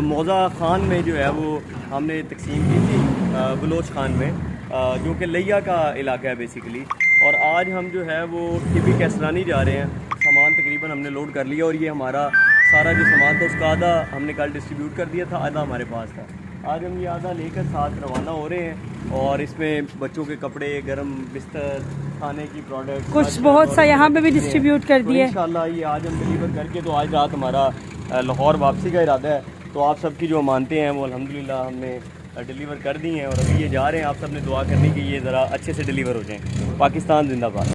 मौज़ा ख़ान में जो है वो हमने तकसीम की थी, बलोच ख़ान में, जो कि लिया का इलाका है बेसिकली। और आज हम जो है वो टिबी कैसरानी जा रहे हैं। सामान तकरीबन हमने लोड कर लिया और ये हमारा सारा जो सामान था उसका आधा हमने कल डिस्ट्रीब्यूट कर दिया था, आधा हमारे पास था। आज हम ये आधा लेकर साथ रवाना हो रहे हैं और इसमें बच्चों के कपड़े, गर्म बिस्तर, खाने की प्रोडक्ट कुछ बहुत सा यहाँ पे भी डिस्ट्रीब्यूट कर दिए। इंशाल्लाह ये आज हम डिलीवर करके, तो आज रात हमारा लाहौर वापसी का इरादा है। तो आप सबकी जो मानते हैं वो अल्हम्दुलिल्लाह हमने डिलीवर कर दी हैं और अभी ये जा रहे हैं। आप सब ने दुआ करनी कि ये ज़रा अच्छे से डिलीवर हो जाएँ। पाकिस्तान जिंदाबाद।